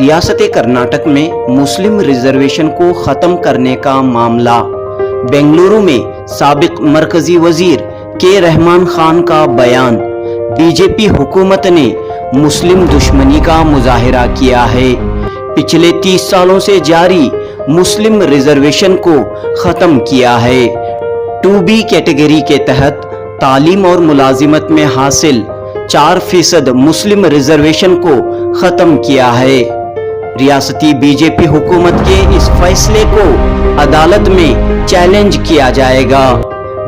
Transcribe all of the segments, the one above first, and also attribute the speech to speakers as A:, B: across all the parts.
A: रियासत कर्नाटक में मुस्लिम रिजर्वेशन को खत्म करने का मामला। बेंगलुरु में साबिक मरकजी वजीर के रहमान खान का बयान। बीजेपी हुकूमत ने मुस्लिम दुश्मनी का मुजाहिरा किया है। पिछले 30 सालों से जारी मुस्लिम रिजर्वेशन को खत्म किया है। 2B कैटेगरी के तहत तालीम और मुलाजिमत में हासिल 4% मुस्लिम रिजर्वेशन को खत्म किया है। रियासती बीजेपी हुकूमत के इस फैसले को अदालत में चैलेंज किया जाएगा।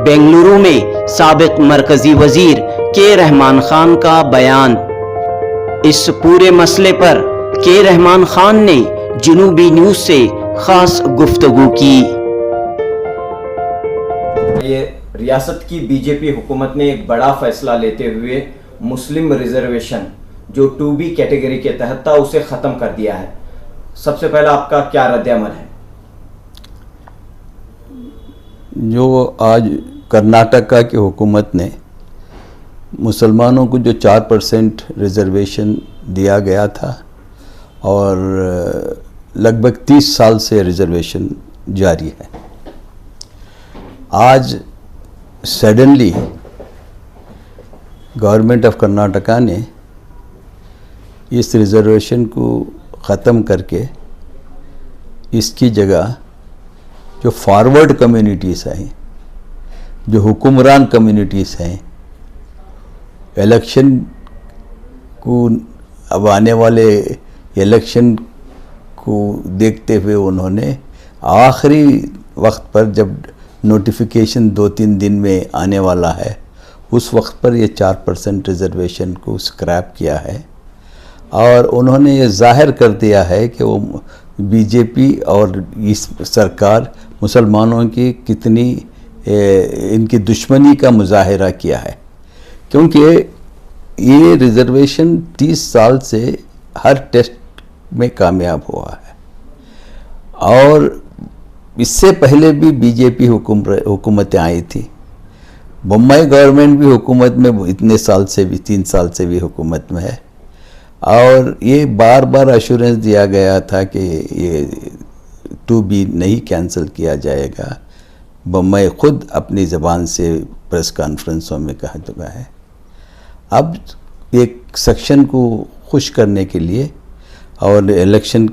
A: बेंगलुरु में साबिक मरकजी वजीर के रहमान खान का बयान। इस पूरे मसले पर के रहमान खान ने जुनूबी न्यूज से खास गुफ्तगू की।
B: ये रियासत की बीजेपी हुकूमत ने एक बड़ा फैसला लेते हुए मुस्लिम रिजर्वेशन जो 2B कैटेगरी के तहत था उसे ख़त्म कर दिया है। सबसे पहला आपका क्या रद्द-ए-अमल है?
C: जो आज कर्नाटका की हुकूमत ने मुसलमानों को जो 4% रिजर्वेशन दिया गया था और लगभग 30 साल से रिजर्वेशन जारी है, आज सडनली गवर्नमेंट ऑफ कर्नाटका ने इस रिजर्वेशन को ख़त्म करके इसकी जगह जो फॉरवर्ड कम्युनिटीज़ हैं, जो हुक्मरान कम्युनिटीज़ हैं, इलेक्शन को अब आने वाले इलेक्शन को देखते हुए उन्होंने आखिरी वक्त पर जब नोटिफिकेशन 2-3 दिन में आने वाला है उस वक्त पर ये 4% रिजर्वेशन को स्क्रैप किया है और उन्होंने ये जाहिर कर दिया है कि वो बीजेपी और इस सरकार मुसलमानों की कितनी इनकी दुश्मनी का मुजाहिरा किया है, क्योंकि ये रिजर्वेशन 30 साल से हर टेस्ट में कामयाब हुआ है और इससे पहले भी बीजेपी हुकूमतें आई थी। बम्बई गवर्नमेंट भी हुकूमत में इतने साल से भी 3 साल से भी हुकूमत में है और ये बार बार एश्योरेंस दिया गया था कि ये 2B नहीं कैंसिल किया जाएगा। बम्बई खुद अपनी ज़बान से प्रेस कॉन्फ्रेंसों में कह चुका है। अब एक सेक्शन को खुश करने के लिए और इलेक्शन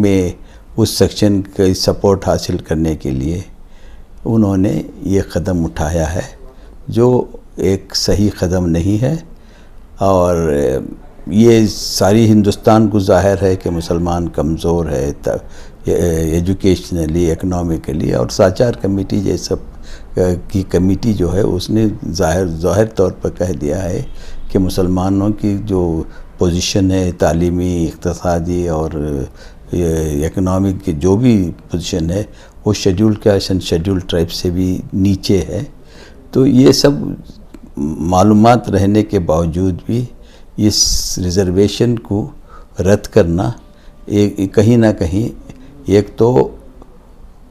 C: में उस सेक्शन की सपोर्ट हासिल करने के लिए उन्होंने ये कदम उठाया है, जो एक सही कदम नहीं है और ये सारी हिंदुस्तान को ज़ाहिर है कि मुसलमान कमज़ोर है एजुकेशनली, इकनॉमिकली, और साचार कमेटी जैसा की कमेटी जो है उसने ज़ाहिर तौर पर कह दिया है कि मुसलमानों की जो पोजीशन है तालीमी, इक़्तिसादी और इकनॉमिक की जो भी पोजीशन है वो schedule caste and schedule tribe से भी नीचे है। तो ये सब मालूमात रहने के बावजूद भी इस रिज़र्वेशन को रद्द करना कहीं ना कहीं एक तो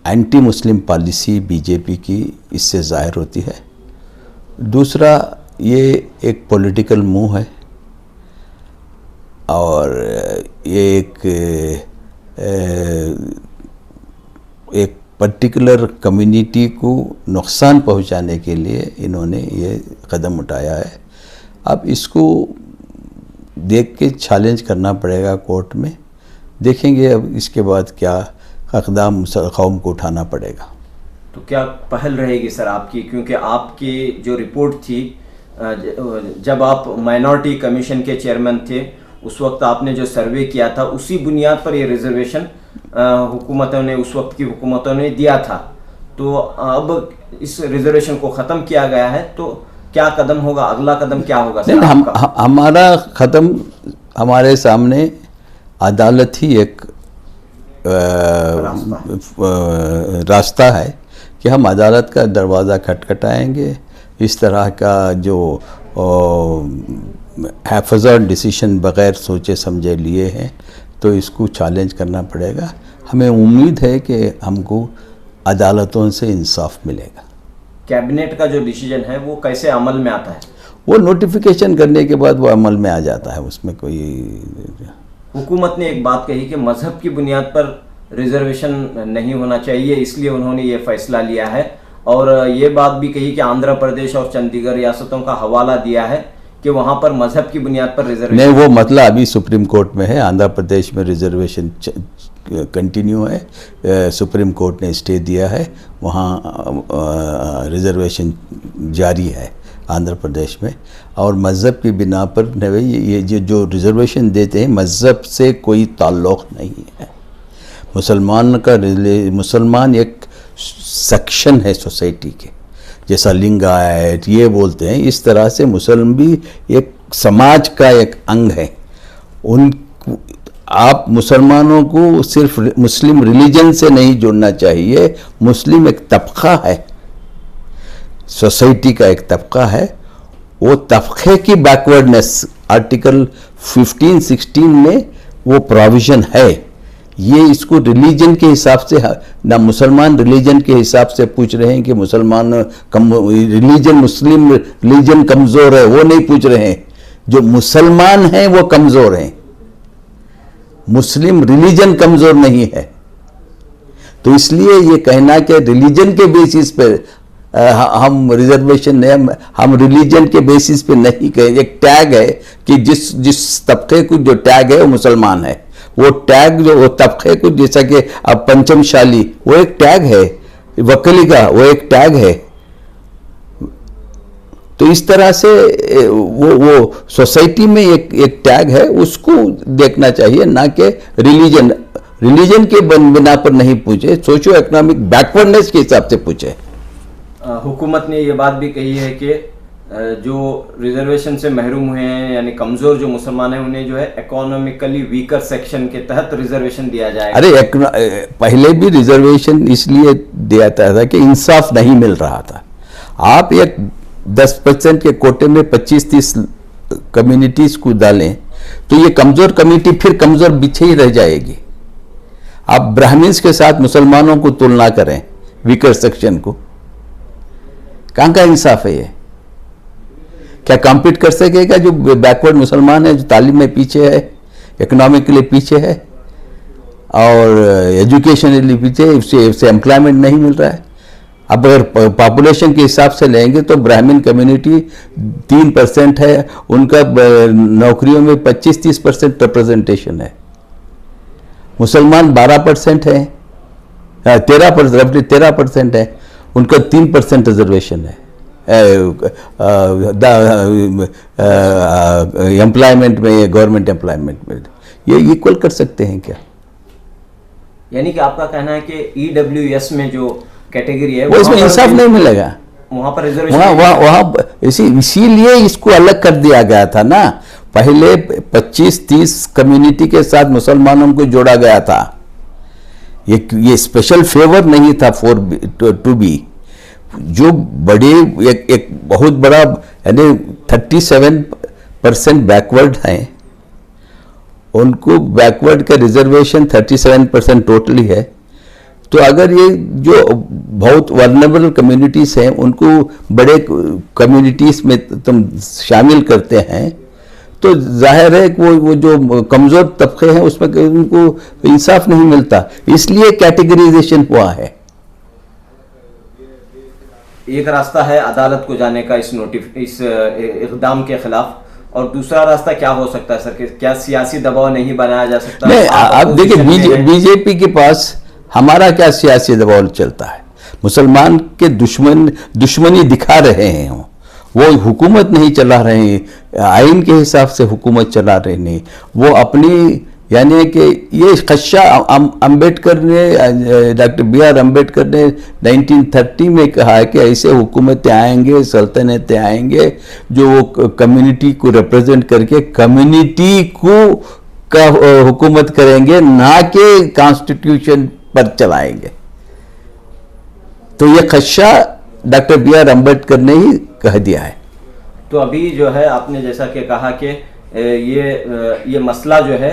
C: एंटी मुस्लिम पॉलिसी बीजेपी की इससे ज़ाहिर होती है, दूसरा ये एक पॉलिटिकल मूव है और ये एक पर्टिकुलर कम्युनिटी को नुकसान पहुंचाने के लिए इन्होंने ये कदम उठाया है। अब इसको देख के चैलेंज करना पड़ेगा कोर्ट में, देखेंगे अब इसके बाद क्या इक़दाम कौम को उठाना पड़ेगा।
B: तो क्या पहल रहेगी सर आपकी, क्योंकि आपकी जो रिपोर्ट थी जब आप माइनॉरिटी कमीशन के चेयरमैन थे उस वक्त आपने जो सर्वे किया था उसी बुनियाद पर ये रिजर्वेशन हुकूमतों ने, उस वक्त की हुकूमतों ने दिया था। तो अब इस रिजर्वेशन को ख़त्म किया गया है, तो क्या कदम होगा, अगला कदम क्या होगा सर?
C: हमारा कदम, हमारे सामने अदालत ही एक रास्ता है कि हम अदालत का दरवाज़ा खटखटाएंगे। इस तरह का जो हैफज़र्ड डिसीशन बग़ैर सोचे समझे लिए हैं तो इसको चैलेंज करना पड़ेगा। हमें उम्मीद है कि हमको अदालतों से इंसाफ मिलेगा।
B: कैबिनेट का जो डिसीजन है वो कैसे अमल में आता है?
C: वो नोटिफिकेशन करने के बाद वो अमल में आ जाता है, उसमें कोई
B: हुकूमत ने एक बात कही कि मजहब की बुनियाद पर रिजर्वेशन नहीं होना चाहिए, इसलिए उन्होंने ये फैसला लिया है। और ये बात भी कही कि आंध्र प्रदेश और चंडीगढ़ रियासतों का हवाला दिया है कि वहां पर मजहब की बुनियाद पर रिजर्वेशन
C: नहीं, वो मतलब अभी सुप्रीम कोर्ट में है। आंध्र प्रदेश में रिजर्वेशन कंटिन्यू है, सुप्रीम कोर्ट ने स्टे दिया है, वहाँ रिजर्वेशन जारी है आंध्र प्रदेश में। और मज़हब की बिना पर ये जो रिजर्वेशन देते हैं मज़हब से कोई ताल्लुक़ नहीं है। मुसलमान एक सेक्शन है सोसाइटी के, जैसा लिंगायत ये बोलते हैं, इस तरह से मुसलमान भी एक समाज का एक अंग है। आप मुसलमानों को सिर्फ मुस्लिम रिलीजन से नहीं जोड़ना चाहिए। मुस्लिम एक तबका है, सोसाइटी का एक तबका है। वो तबके की बैकवर्डनेस आर्टिकल 15-16 में वो प्रोविज़न है। ये इसको रिलीजन के हिसाब से ना, मुसलमान रिलीजन के हिसाब से पूछ रहे हैं कि मुसलमान मुस्लिम रिलीजन कमज़ोर है, वो नहीं पूछ रहे हैं। जो मुसलमान हैं वो कमज़ोर हैं, मुस्लिम रिलीजन कमज़ोर नहीं है। तो इसलिए ये कहना कि रिलीजन के बेसिस पे हम रिजर्वेशन नहीं, हम रिलीजन के बेसिस पे नहीं कहें। एक टैग है कि जिस तबके को जो टैग है वो मुसलमान है। वो टैग जो वो तबके को, जैसा कि अब पंचमशाली वो एक टैग है, वकली का वो एक टैग है। तो इस तरह से वो सोसाइटी में एक टैग है, उसको देखना चाहिए, ना कि रिलीजन के बिना पर नहीं पूछे, सोशियो इकोनॉमिक बैकवर्डनेस के हिसाब से पूछे।
B: हुकूमत ने ये बात भी कही है कि जो रिजर्वेशन से महरूम हुए हैं, यानी कमज़ोर जो मुसलमान हैं, उन्हें जो है इकोनॉमिकली वीकर सेक्शन के तहत रिजर्वेशन दिया जाएगा।
C: अरे पहले भी रिजर्वेशन इसलिए दिया था कि इंसाफ नहीं मिल रहा था। आप एक 10% के कोटे में 25-30 कम्युनिटीज़ को डालें तो ये कमज़ोर कम्युनिटी फिर कमज़ोर पीछे ही रह जाएगी। आप ब्राह्मण्स के साथ मुसलमानों को तुलना करें, वीकर सेक्शन को, कहाँ का इंसाफ है ये? क्या कॉम्पीट कर सकेगा जो बैकवर्ड मुसलमान है, जो तालीम में पीछे है, इकोनॉमिकली पीछे है और एजुकेशनली पीछे, उससे एम्प्लॉयमेंट नहीं मिल रहा है। अब अगर पॉपुलेशन के हिसाब से लेंगे तो ब्राह्मण कम्युनिटी 3% है, उनका नौकरियों में 25-30% रिप्रेजेंटेशन है। मुसलमान 12% है, 13% है, उनका 3% रिजर्वेशन है एम्प्लॉयमेंट में, गवर्नमेंट एम्प्लॉयमेंट में। ये इक्वल कर सकते हैं क्या?
B: यानी कि आपका कहना है कि EWS में जो कैटेगरी है
C: वो इसमें इंसाफ नहीं मिलेगा,
B: वहां पर रिजर्वेशन
C: वहाँ इसीलिए इसको अलग कर दिया गया था ना। पहले 25-30 कम्युनिटी के साथ मुसलमानों को जोड़ा गया था। ये स्पेशल फेवर नहीं था टू बी। जो बड़े एक बहुत बड़ा यानी 37% बैकवर्ड हैं, उनको बैकवर्ड का रिजर्वेशन 37% टोटली है। तो अगर ये जो बहुत वर्नेबल कम्युनिटीज़ हैं उनको बड़े कम्युनिटीज़ में तुम शामिल करते हैं तो जाहिर है कि वो जो कमज़ोर तबके हैं उसमें उनको इंसाफ नहीं मिलता, इसलिए कैटेगराइजेशन हुआ है।
B: एक रास्ता है अदालत को जाने का इस इक़दाम के खिलाफ, और दूसरा रास्ता क्या हो सकता है सर? क्या सियासी दबाव नहीं बनाया जा सकता?
C: नहीं, आप देखिए बीजेपी के पास हमारा क्या सियासी दबाव चलता है? मुसलमान के दुश्मनी दिखा रहे हैं, वो हुकूमत नहीं चला रहे हैं, आइन के हिसाब से हुकूमत चला रहे नहीं, वो अपनी यानी कि ये खदशा अम्बेडकर ने, डॉक्टर BR अम्बेडकर ने 1930 में कहा है कि ऐसे हुकूमतें आएंगे, सल्तनतें आएंगे जो वो कम्युनिटी को रिप्रेजेंट करके कम्युनिटी को का हुकूमत करेंगे, ना कि कॉन्स्टिट्यूशन पर चलाएंगे। तो ये खदशा डॉक्टर BR अम्बेडकर ने ही कह दिया है।
B: तो अभी जो है आपने जैसा कि कहा कि ये मसला जो है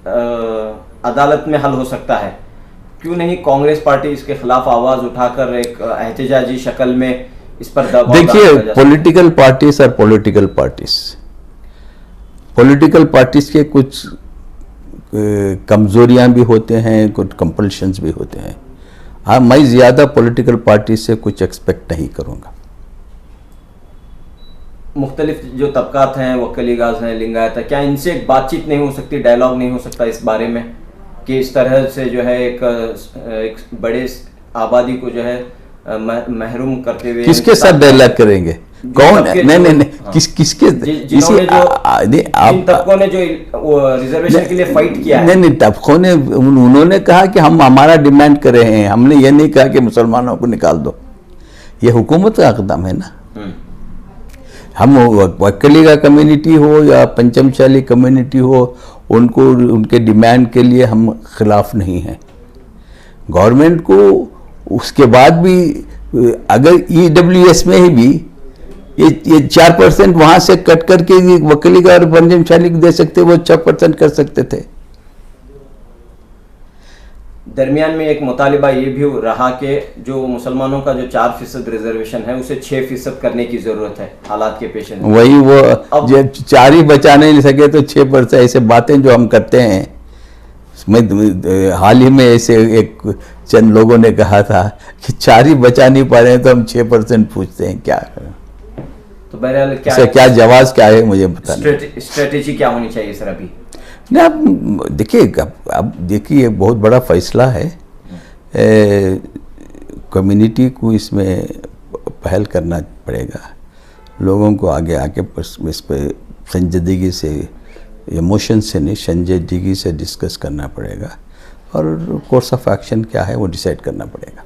B: अदालत में हल हो सकता है, क्यों नहीं कांग्रेस पार्टी इसके खिलाफ आवाज उठाकर एक एहतजाजी शक्ल में इस पर दबाव?
C: देखिए, पॉलिटिकल पार्टीज के कुछ कमज़ोरियाँ भी होते हैं, कुछ कंपल्शंस भी होते हैं। हाँ, मैं ज़्यादा पॉलिटिकल पार्टी से कुछ एक्सपेक्ट नहीं करूँगा।
B: मुख्तलिफ जो तबकात हैं, वक्कलीगाज हैं, लिंगायत है, क्या इनसे एक बातचीत नहीं हो सकती, डायलॉग नहीं हो सकता इस बारे में कि इस तरह से जो है एक बड़े आबादी को जो है महरूम करते हुए
C: किसके साथ डायलॉग करेंगे? कौन? नहीं,
B: हाँ।
C: किसके?
B: जिन तबकों ने जो रिजर्वेशन के लिए फाइट किया है।
C: नहीं, तबकों ने, उन्होंने कहा कि हम हमारा डिमांड कर रहे हैं, हमने ये नहीं कहा कि मुसलमानों को निकाल दो। ये हुकूमत का कदम है ना। हम वक्कली का कम्युनिटी हो या पंचमशाली कम्युनिटी हो, उनको उनके डिमांड के लिए हम खिलाफ नहीं हैं। गवर्नमेंट को उसके बाद भी अगर EWS में ही भी ये 4% वहाँ से कट करके वक्कली का और पंचमशाली को दे सकते, वो 6% कर सकते थे।
B: दरमियान में एक मुतालिबा ये भी रहा कि जो मुसलमानों का जो 4% रिजर्वेशन है उसे 6% करने की जरूरत है हालात के पेश नज़र।
C: वही वो जब 4 ही बचा नहीं सके तो 6%, ऐसे बातें जो हम करते हैं। हाल ही में ऐसे एक चंद लोगों ने कहा था कि 4 ही बचा नहीं पा रहे हैं तो हम 6% पूछते हैं, क्या
B: तो बहरहाल
C: क्या जवाब क्या है मुझे पता नहीं।
B: स्ट्रेटेजी क्या होनी चाहिए सर अभी?
C: नहीं, अब देखिए, अब देखिए बहुत बड़ा फैसला है। कम्युनिटी को इसमें पहल करना पड़ेगा, लोगों को आगे आके इस पर संजीदगी से, इमोशन से नहीं, संजीदगी से डिस्कस करना पड़ेगा और कोर्स ऑफ एक्शन क्या है वो डिसाइड करना पड़ेगा।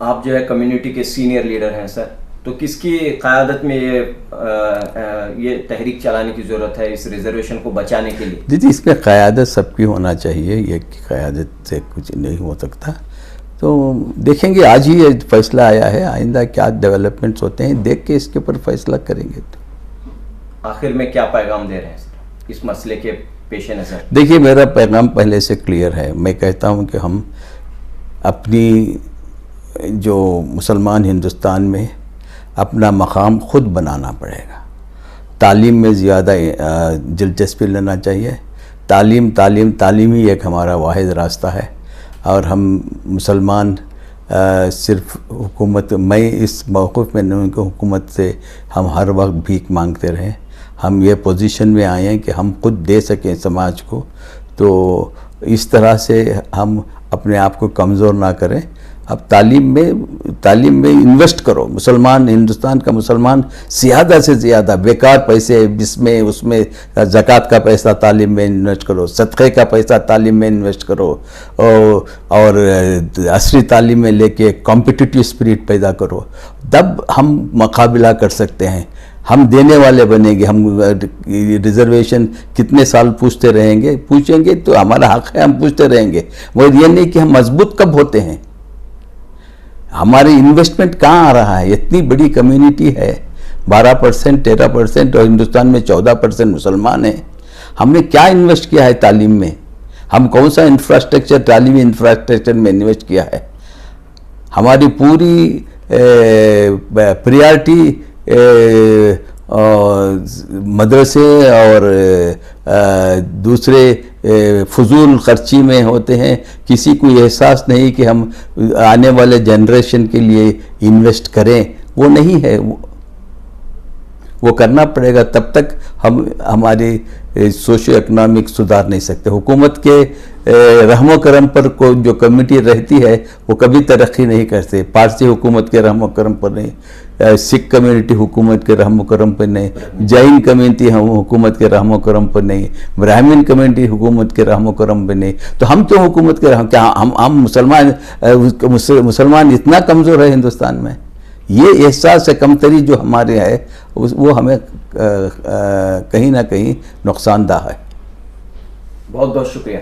B: आप जो है कम्युनिटी के सीनियर लीडर हैं सर, तो किसकी क़यादत में ये तहरीक चलाने की ज़रूरत है इस रिजर्वेशन को बचाने के लिए?
C: दीदी, इसमें क़यादत सबकी होना चाहिए, ये क़यादत से कुछ नहीं हो सकता। तो देखेंगे, आज ही ये फैसला आया है, आइंदा क्या डेवलपमेंट्स होते हैं देख के इसके ऊपर फैसला करेंगे। तो
B: आखिर में क्या पैगाम दे रहे हैं सर इस मसले के पेश नज़र?
C: देखिए, मेरा पैगाम पहले से क्लियर है। मैं कहता हूँ कि हम अपनी जो मुसलमान हिंदुस्तान में अपना मकाम ख़ुद बनाना पड़ेगा। तालीम में ज़्यादा दिलचस्पी लेना चाहिए। तालीम ही एक हमारा वाहिद रास्ता है। और हम मुसलमान सिर्फ हुकूमत, मैं इस मौक़िफ़ में नहीं कि हुकूमत से हम हर वक्त भीख मांगते रहें। हम ये पोजीशन में आए हैं कि हम खुद दे सकें समाज को, तो इस तरह से हम अपने आप को कमज़ोर ना करें। अब तालीम में इन्वेस्ट करो। मुसलमान, हिंदुस्तान का मुसलमान ज़्यादा से ज़्यादा बेकार पैसे इसमें उसमें ज़कात का पैसा तालीम में इन्वेस्ट करो, सदक़े का पैसा तालीम में इन्वेस्ट करो और असली तालीम में लेके कॉम्पिटिटिव स्पिरिट पैदा करो। तब हम मुकाबला कर सकते हैं, हम देने वाले बनेंगे। हम रिजर्वेशन कितने साल पूछेंगे तो हमारा हक़ है, हम पूछते रहेंगे। मगर ये नहीं कि हम मजबूत कब होते हैं। हमारी इन्वेस्टमेंट कहाँ आ रहा है? इतनी बड़ी कम्युनिटी है, 12% 13% और हिंदुस्तान में 14% मुसलमान हैं। हमने क्या इन्वेस्ट किया है तालीम में? हम कौन सा इंफ्रास्ट्रक्चर, तालीमी इंफ्रास्ट्रक्चर में इन्वेस्ट किया है? हमारी पूरी प्रायोरिटी मदरसे और दूसरे फजूल खर्ची में होते हैं। किसी को एहसास नहीं कि हम आने वाले जनरेशन के लिए इन्वेस्ट करें, वो नहीं है। वो करना पड़ेगा, तब तक हम हमारी सोशो इकनॉमिक सुधार नहीं सकते। हुकूमत के रहमो करम पर को जो कमेटी रहती है वो कभी तरक्की नहीं करते। पारसी हुकूमत के रहमो करम पर नहीं, सिख कम्युनिटी हुकूमत के रहमो करम पर नहीं, जैन कम्युनिटी हम हुकूमत के रहमो करम पर नहीं, ब्राह्मण कम्युनिटी हुकूमत के रहमो करम पर नहीं। तो हम क्यों हुकूमत के क्या हम मुसलमान इतना कमज़ोर है हिंदुस्तान में? ये एहसास है कमतरी जो हमारे है वो हमें कहीं ना कहीं नुकसानदाह है।
B: बहुत बहुत शुक्रिया।